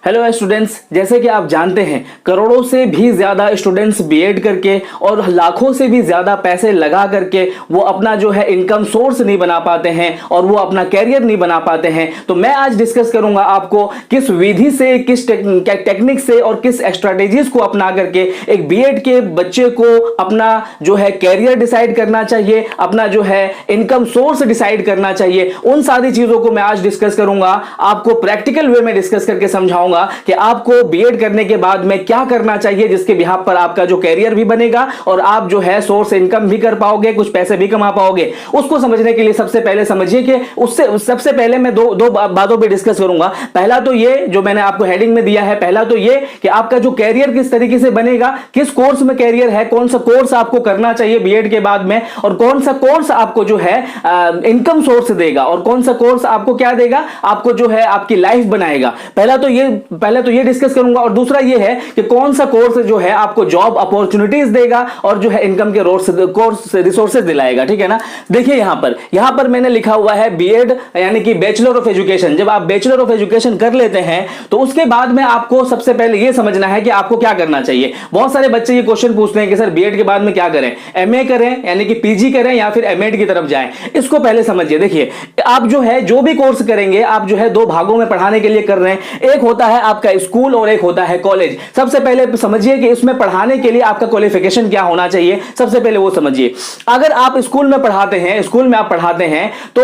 Hello students, जैसे कि आप जानते हैं करोड़ों से भी ज़्यादा स्टूडेंट्स बीएड करके और लाखों से भी ज़्यादा पैसे लगा करके वो अपना जो है इनकम सोर्स नहीं बना पाते हैं और वो अपना कैरियर नहीं बना पाते हैं। तो मैं आज डिस्कस करूंगा आपको किस विधि से, किस टेक्निक से और किस स्ट्रैटेजीज को अपना करके एक बीएड के बच्चे को अपना जो है कैरियर डिसाइड करना चाहिए, अपना जो है इनकम सोर्स डिसाइड करना चाहिए। उन सारी चीज़ों को मैं आज डिस्कस करूंगा, आपको प्रैक्टिकल वे में डिस्कस करके समझाऊंगा कि आपको बीएड करने के बाद में क्या करना चाहिए जिसके बिहाफ पर आपका जो कैरियर भी बनेगा और आप जो है सोर्स इनकम भी कर पाओगे, कुछ पैसे भी कमा पाओगे। उसको समझने के लिए सबसे पहले समझिए कि सबसे पहले मैं दो बातों पे डिस्कस करूंगा। पहला तो ये जो मैंने आपको हेडिंग में दिया है, पहला तो ये कि आपका जो कैरियर किस तरीके से बनेगा, किस कोर्स में कैरियर है, कौन सा कोर्स आपको करना चाहिए बीएड के बाद में और कौन सा कोर्स आपको जो है इनकम सोर्स देगा और कौन सा कोर्स आपको क्या देगा, आपको जो है आपकी लाइफ बनाएगा। पहले तो ये डिस्कस करूंगा और दूसरा ये है कि कौन सा कोर्स जो है आपको जॉब अपॉर्चुनिटीज देगा और जो है इनकम के कोर्स रिसोर्सेज दिलाएगा। ठीक है ना। देखिए यहां पर मैंने लिखा हुआ है बीएड यानी कि बैचलर ऑफ एजुकेशन। जब आप बैचलर ऑफ एजुकेशन कर लेते हैं तो उसके बाद में आपको सबसे पहले यह समझना है कि आपको क्या करना चाहिए। बहुत सारे बच्चे ये क्वेश्चन पूछते हैं कि सर बीएड के बाद में क्या करें, एमए करें यानी कि पीजी करें या फिर एमएड की तरफ जाएं। इसको पहले समझिए। देखिए आप जो है जो भी कोर्स करेंगे आप जो है दो भागों में पढ़ाने के लिए कर रहे हैं। एक होता है आपका स्कूल और एक होता है कॉलेज। सबसे पहले समझिए कि इसमें पढ़ाने के लिए आपका क्वालिफिकेशन क्या होना चाहिए, सबसे पहले वो समझिए। अगर आप स्कूल में पढ़ाते हैं, स्कूल में आप पढ़ाते हैं तो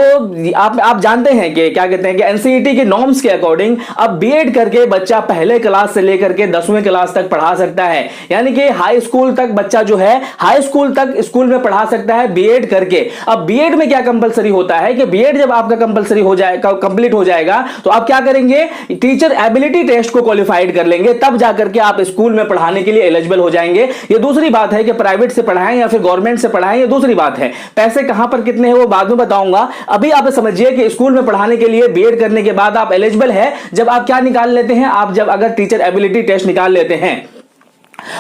आप जानते हैं कि क्या कहते हैं कि एनसीईटी के नॉर्म्स के अकॉर्डिंग अब बीएड करके बच्चा पहले क्लास से लेकर के 10वीं क्लास तक पढ़ा सकता है। यानी कि हाई स्कूल तक बच्चा जो है हाई स्कूल तक स्कूल में पढ़ा सकता है बीएड करके। अब बीएड में क्या कंपलसरी होता है कि बीएड जब आपका कंपलसरी हो जाएगा, कंप्लीट हो जाएगा, तो आप क्या करेंगे, टीचर एबिलिटी टेस्ट को क्वालिफाइड कर लेंगे, तब जाकर के आप स्कूल में पढ़ाने के लिए एलिजिबल हो जाएंगे। ये दूसरी बात है कि प्राइवेट से पढ़ाएं या फिर गवर्नमेंट से पढ़ाएं, ये दूसरी बात है। पैसे कहां पर कितने हैं वो बाद में बताऊंगा। अभी आप समझिए कि स्कूल में पढ़ाने के लिए बीएड करने के बाद आप एलिजिबल है जब आप क्या निकाल लेते हैं, आप जब अगर टीचर एबिलिटी टेस्ट निकाल लेते हैं।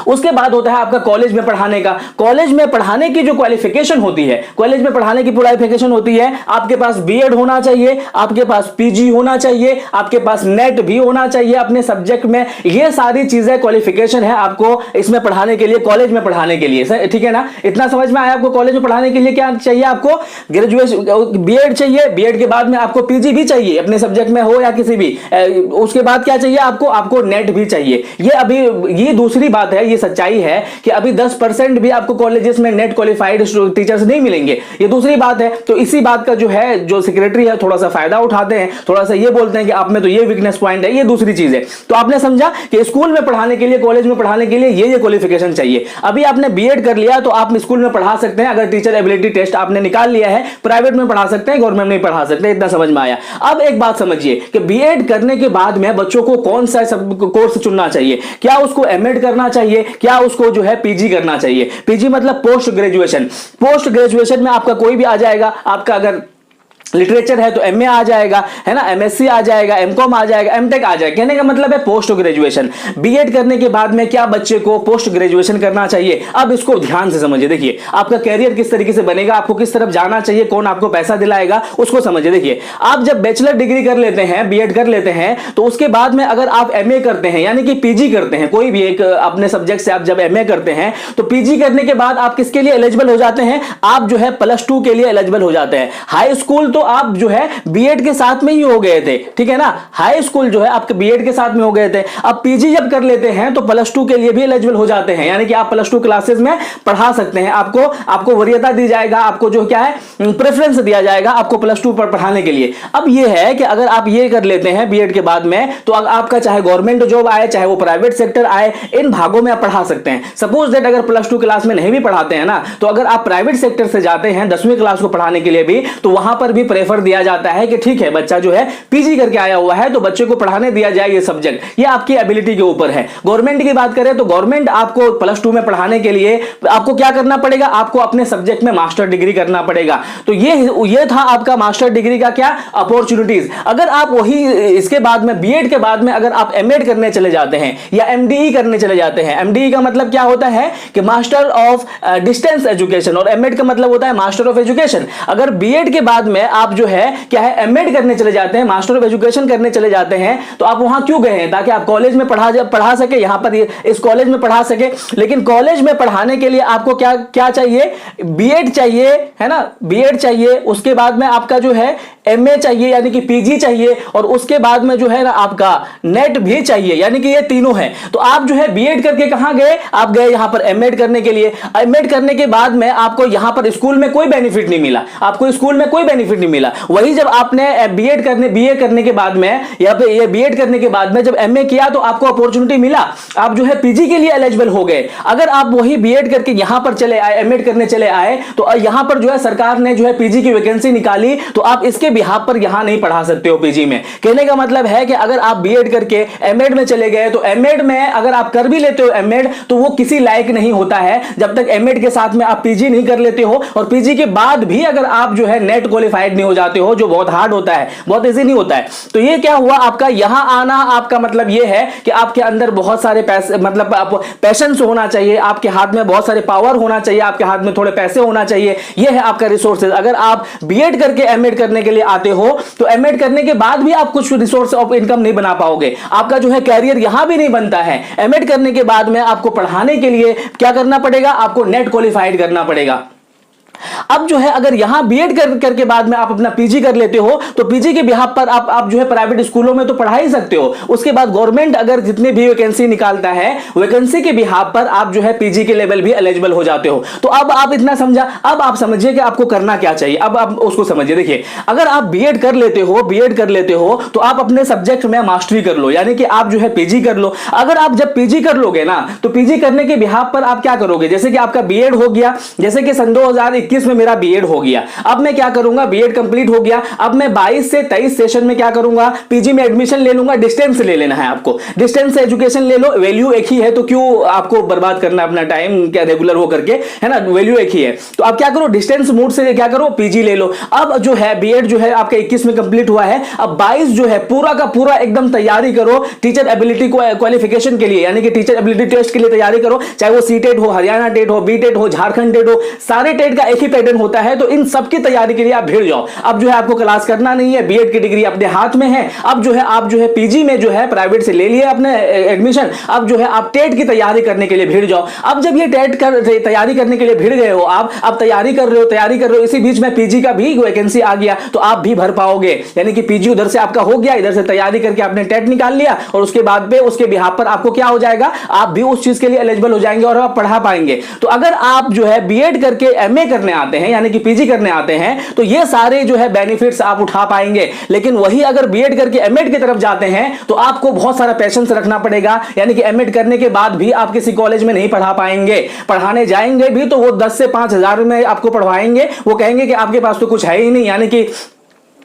उसके बाद होता है आपका कॉलेज में पढ़ाने का। कॉलेज में पढ़ाने की जो क्वालिफिकेशन होती है, कॉलेज में पढ़ाने की क्वालिफिकेशन होती है, आपके पास बीएड होना चाहिए, आपके पास पीजी होना चाहिए, आपके पास नेट भी होना चाहिए अपने सब्जेक्ट में। ये सारी चीजें क्वालिफिकेशन है आपको इसमें पढ़ाने के लिए, कॉलेज में पढ़ाने के लिए। ठीक है ना, इतना समझ में आया। आपको कॉलेज में पढ़ाने के लिए क्या चाहिए, आपको ग्रेजुएशन बीएड चाहिए, बीएड के बाद में आपको पीजी भी चाहिए अपने सब्जेक्ट में हो या किसी भी। उसके बाद क्या चाहिए आपको नेट भी चाहिए। ये दूसरी बात है, ये सच्चाई है कि अभी 10% भी आपको कॉलेजेस में नेट क्वालिफाइड टीचर्स नहीं मिलेंगे। ये दूसरी बात है। तो इसी बात का जो है जो सेक्रेटरी है थोड़ा सा फायदा उठाते हैं, थोड़ा सा ये बोलते हैं कि आप में तो ये वीकनेस पॉइंट है, ये दूसरी चीज है। तो आपने समझा कि स्कूल में पढ़ाने के लिए, कॉलेज में पढ़ाने के लिए ये क्वालिफिकेशन चाहिए। अभी आपने बीएड कर लिया तो आप स्कूल में पढ़ा सकते हैं अगर टीचर एबिलिटी टेस्ट आपने निकाल लिया है। प्राइवेट में पढ़ा सकते हैं, गवर्नमेंट में पढ़ा सकते हैं। इतना समझ में आया। अब एक बात समझिए कि बीएड करने के बाद में बच्चों को कौन सा कोर्स चुनना चाहिए। क्या उसको एमएड करना चाहिए, क्या उसको जो है पीजी करना चाहिए। पीजी मतलब पोस्ट ग्रेजुएशन। पोस्ट ग्रेजुएशन में आपका कोई भी आ जाएगा। आपका अगर लिटरेचर है तो एमए आ जाएगा, है ना, एमएससी आ जाएगा, एमकॉम आ जाएगा, एमटेक आ जाएगा। कहने का मतलब है पोस्ट ग्रेजुएशन। बीएड करने के बाद में क्या बच्चे को पोस्ट ग्रेजुएशन करना चाहिए। अब इसको ध्यान से समझिए। देखिए आपका कैरियर किस तरीके से बनेगा, आपको किस तरफ जाना चाहिए, कौन आपको पैसा दिलाएगा, उसको समझिए। देखिए आप जब बैचलर डिग्री कर लेते हैं, बीएड कर लेते हैं, तो उसके बाद में अगर आप एमए करते हैं यानी कि पीजी करते हैं, कोई भी एक अपने सब्जेक्ट से आप जब एमए करते हैं तो पीजी करने के बाद आप किसके लिए एलिजिबल हो जाते हैं, आप जो है +2 के लिए एलिजिबल हो जाते हैं। हाई स्कूल तो आप जो है बीएड के साथ में ही हो गए थे। ठीक है ना, हाई स्कूल जो है आपके बीएड के साथ में हो गए थे। अब पीजी जब कर लेते हैं तो +2 के लिए भी एलिजिबल हो जाते हैं, यानी कि आप +2 क्लासेस में पढ़ा सकते हैं। आपको वरीयता दी जाएगा, आपको जो क्या है प्रेफरेंस दिया जाएगा आपको +2 पर पढ़ाने के लिए। अब ये है कि अगर आप ये कर लेते हैं बीएड के बाद में तो आपका चाहे गवर्नमेंट जॉब आए चाहे वो प्राइवेट सेक्टर आए, इन भागों में आप पढ़ा सकते हैं। सपोज दैट अगर +2 क्लास में नहीं भी पढ़ाते हैं ना, तो अगर आप प्राइवेट सेक्टर से जाते हैं 10वीं क्लास को पढ़ाने के लिए भी, तो वहां पर भी प्रेफर दिया जाता है कि ठीक है बच्चा जो है पीजी करके आया हुआ है तो बच्चे को पढ़ाने दिया जाए ये सब्जेक्ट। ये आपकी एबिलिटी के ऊपर है। गवर्नमेंट की बात करें तो गवर्नमेंट आपको +2 में पढ़ाने के लिए आपको क्या करना पड़ेगा, आपको अपने सब्जेक्ट में मास्टर डिग्री करना पड़ेगा। तो ये था आपका मास्टर डिग्री का क्या अपॉर्चुनिटीज। अगर आप वही इसके बाद में बीएड के बाद में अगर आप एमएड करने चले जाते हैं या एमडीई करने चले जाते हैं, एमडीई का मतलब क्या होता है कि मास्टर ऑफ डिस्टेंस एजुकेशन और एमएड का मतलब होता है मास्टर ऑफ एजुकेशन। अगर बीएड के बाद में आप जो है क्या है एमएड करने चले जाते हैं, मास्टर ऑफ एजुकेशन करने चले जाते हैं, तो आप वहां क्यों गए हैं? ताकि आप कॉलेज में पढ़ा सके, यहां पर इस कॉलेज में पढ़ा सके। लेकिन कॉलेज में पढ़ाने के लिए आपको क्या क्या चाहिए? बीएड चाहिए, है ना, बीएड चाहिए। उसके बाद में आपका जो है एमए चाहिए यानी कि पीजी चाहिए, और उसके बाद में जो है ना आपका नेट भी चाहिए, यानी कि ये तीनों है। तो आप जो है बीएड करके कहां गए? आप गए यहां पर एमएड करने के लिए। एमएड करने के बाद में आपको यहां पर स्कूल में कोई बेनिफिट नहीं मिला, आपको स्कूल में कोई बेनिफिट नहीं मिला। वही जब आपने बीए करने के बाद में या फिर ये बीएड करने के बाद में जब एमए किया तो आपको अपॉर्चुनिटी मिला, आप जो है पीजी के लिए एलिजिबल हो गए। अगर आप वही बीएड करके यहां पर चले आए, एमएड करने चले आए, तो यहां पर जो है सरकार ने जो है पीजी की वैकेंसी निकाली, तो आप इसके बिहाफ पर यहां नहीं पढ़ा सकते हो पीजी में। कहने का मतलब है कि अगर आप बीएड करके एमएड में चले गए, तो एमएड में अगर आप कर भी लेते हो एमएड, तो वो किसी लायक नहीं होता है जब तक एमएड के साथ में आप पीजी नहीं कर लेते हो। और पीजी के बाद भी अगर आप जो है नेट क्वालिफाइड नहीं हो जाते हो, जो बहुत हार्ड होता है, बहुत इजी नहीं होता है। तो ये क्या हुआ आपका यहां आना, आपका मतलब ये है कि आपके अंदर बहुत सारे पैसे, मतलब पैशंस होना चाहिए, आपके हाथ में बहुत सारे पावर होना चाहिए, आपके हाथ में थोड़े पैसे होना चाहिए। ये है आपका रिसोर्सेज। अगर आप बीएड करके एमएड करने के लिए आते हो, तो एमएड करने के बाद भी आप कुछ रिसोर्स ऑफ इनकम नहीं बना पाओगे, आपका जो है कैरियर यहां भी नहीं बनता है। एमएड करने के बाद में आपको पढ़ाने के लिए क्या करना पड़ेगा? आपको नेट क्वालिफाइड करना पड़ेगा। अब जो है अगर यहां बीएड करके बाद में आप अपना पीजी कर लेते हो, तो पीजी के बिहाफ पर आप जो है प्राइवेट स्कूलों में तो पढ़ा ही सकते हो। उसके बाद गवर्नमेंट अगर जितने भी वैकेंसी निकालता है, वैकेंसी के बिहाफ पर आप जो है पीजी के लेवल भी एलिजिबल हो जाते हो। तो अब आप इतना समझा, अब आप समझिए कि आपको करना क्या चाहिए। अब आप उसको समझिए। देखिए, अगर आप बीएड कर लेते हो तो आप अपने सब्जेक्ट में मास्टरी कर लो, यानी कि आप जो है पीजी कर लो। अगर आप जब पीजी कर लोगे ना, तो पीजी करने के बिहाफ पर आप क्या करोगे? जैसे कि आपका बीएड हो गया, जैसे कि सन 2021 में मेरा बीएड हो गया, अब मैं क्या करूंगा? बीएड कंप्लीट हो गया, अब मैं 22 से 23 सेशन में क्या करूंगा? पीजी में एडमिशन ले लूंगा। डिस्टेंस ले लेना है आपको, डिस्टेंस एजुकेशन ले लो, वैल्यू एक ही है, तो क्यों आपको बर्बाद करना अपना टाइम, क्या रेगुलर हो करके, है ना, वैल्यू एक ही है। तो आप क्या करो? डिस्टेंस मोड से क्या करो? पीजी ले लो। अब जो है बीएड जो है आपका 21 में कंप्लीट हुआ है, अब 22 जो है पूरा का पूरा एकदम तैयारी करो टीचर एबिलिटी क्वालिफिकेशन के लिए, यानी कि टीचर एबिलिटी टेस्ट के लिए तैयारी करो। चाहे वो सीटेट हो, हरियाणा टेट हो, बीटेट हो, झारखंड टेट हो, सारे टेट का एक ही पैटर्न होता है। तो इन सबकी तैयारी के लिए आप भिड़ जाओ। अब जो है आपको क्लास करना नहीं है, बीएड की डिग्री अपने हाथ में है। अब जो है आप जो है पीजी में जो है प्राइवेट से ले लिए अपने एडमिशन, अब जो है आप टेट की तैयारी करने के लिए भिड़ जाओ। अब जब ये टेट तैयारी करने के लिए भिड़ गए हो, आप अब तैयारी कर रहे हो, इसी बीच में पीजी का भी वैकेंसी आ गया, तो आप भी भर पाओगे। यानी कि पीजी उधर से आपका हो गया, इधर से तैयारी करके आपने टेट निकाल लिया, और उसके बाद पे उसके बिहाफ पर आपको क्या हो जाएगा? आप भी उस चीज के लिए एलिजिबल हो जाएंगे और आप पढ़ा पाएंगे। तो अगर आप जो है बीएड करके एमए करने आते हैं, यानी कि पीजी करने आते हैं, तो ये सारे जो है बेनिफिट्स आप उठा पाएंगे। लेकिन वही अगर बीएड करके एमएड की तरफ जाते हैं, तो आपको बहुत सारा पेशेंस रखना पड़ेगा। यानी कि एमएड करने के बाद भी आप किसी कॉलेज में नहीं पढ़ा पाएंगे, पढ़ाने जाएंगे भी तो वो 10 से 5,000 में आपको पढ़वाएंगे, वो कहेंगे कि आपके पास तो कुछ है ही नहीं, यानी कि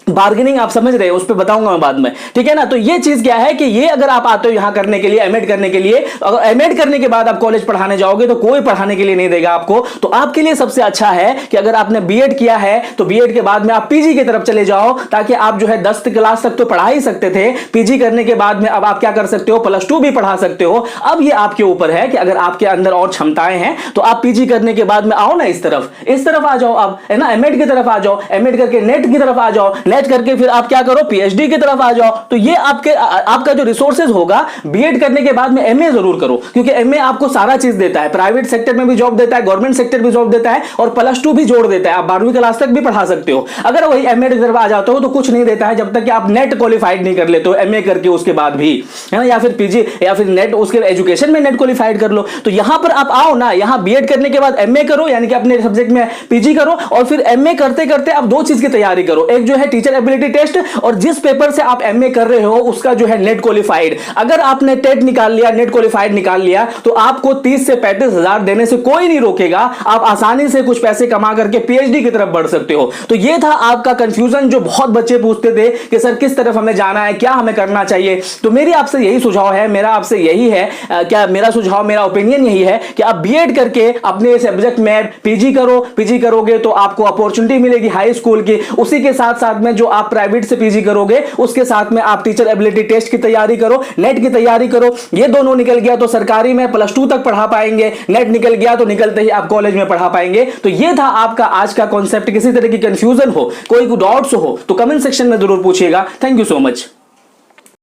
बार्गेनिंग आप समझ रहे हो, उस पर बताऊंगा मैं बाद में, ठीक है ना। तो ये चीज क्या है कि ये अगर आप आते हो यहां करने के लिए, एमएड करने के लिए, अगर एमएड करने के बाद आप कॉलेज पढ़ाने जाओगे तो कोई पढ़ाने के लिए नहीं देगा आपको। तो आपके लिए सबसे अच्छा है कि अगर आपने बीएड किया है तो बीएड के बाद में आप पीजी की तरफ चले जाओ, ताकि आप जो है 10 क्लास तक तो पढ़ा ही सकते थे। पीजी करने के बाद में अब आप क्या कर सकते हो? +2 भी पढ़ा सकते हो। अब ये आपके ऊपर है कि अगर आपके अंदर और क्षमताएं हैं तो आप पीजी करने के बाद में आओ ना, इस तरफ आ जाओ, आप है ना, एमएड की तरफ आ जाओ, एमएड करके नेट की तरफ आ जाओ, नेट करके फिर आप क्या करो? पीएचडी की तरफ आ जाओ। तो ये आपका जो रिसोर्सेज होगा, बीएड करने के बाद में एमए जरूर करो, क्योंकि एमए आपको सारा चीज देता है, प्राइवेट सेक्टर में भी जॉब देता है, गवर्नमेंट सेक्टर भी जॉब देता है, और +2 भी जोड़ देता है। आप 12वीं क्लास तक भी पढ़ा सकते हो। अगर वही एमएड की तरफ आ जाते हो तो कुछ नहीं देता है, जब तक कि आप नेट क्वालिफाइड नहीं कर लेते हो एमए करके उसके बाद भी, है ना, या फिर पीजी या फिर नेट, उसके एजुकेशन में नेट क्वालिफाइड कर लो। तो यहां पर आप आओ ना, यहां बीएड करने के बाद एमए करो, यानी कि अपने सब्जेक्ट में पीजी करो, और फिर एमए करते करते आप 2 चीज की तैयारी करो। एक जो है टीचर एबिलिटी टेस्ट, और जिस पेपर से आप एमए कर रहे हो उसका जो है नेट क्वालिफाइड। अगर आपने टेट निकाल लिया, नेट क्वालिफाइड निकाल लिया, तो आपको 30 से 35,000 देने से कोई नहीं रोकेगा। आप आसानी से कुछ पैसे कमा करके पीएचडी की तरफ बढ़ सकते हो। तो ये था आपका कंफ्यूजन जो बहुत बच्चे पूछते थे कि सर किस तरफ हमें जाना है, क्या हमें करना चाहिए। तो मेरी आपसे यही सुझाव है, मेरा आपसे यही है, क्या मेरा सुझाव, मेरा ओपिनियन यही है कि आप बीएड करके अपने सब्जेक्ट में पीजी करो। पीजी करोगे तो आपको अपॉर्चुनिटी मिलेगी हाई स्कूल की, उसी के साथ साथ में में जो आप प्राइवेट से पीजी करोगे उसके साथ में आप टीचर एबिलिटी टेस्ट की तैयारी करो, नेट की तैयारी करो। ये दोनों निकल गया तो सरकारी में +2 तक पढ़ा पाएंगे, नेट निकल गया तो निकलते ही आप कॉलेज में पढ़ा पाएंगे। तो ये था आपका आज का कॉन्सेप्ट। किसी तरह की कंफ्यूजन हो, कोई डाउट्स हो तो कमेंट सेक्शन में जरूर पूछिएगा। Thank you so much.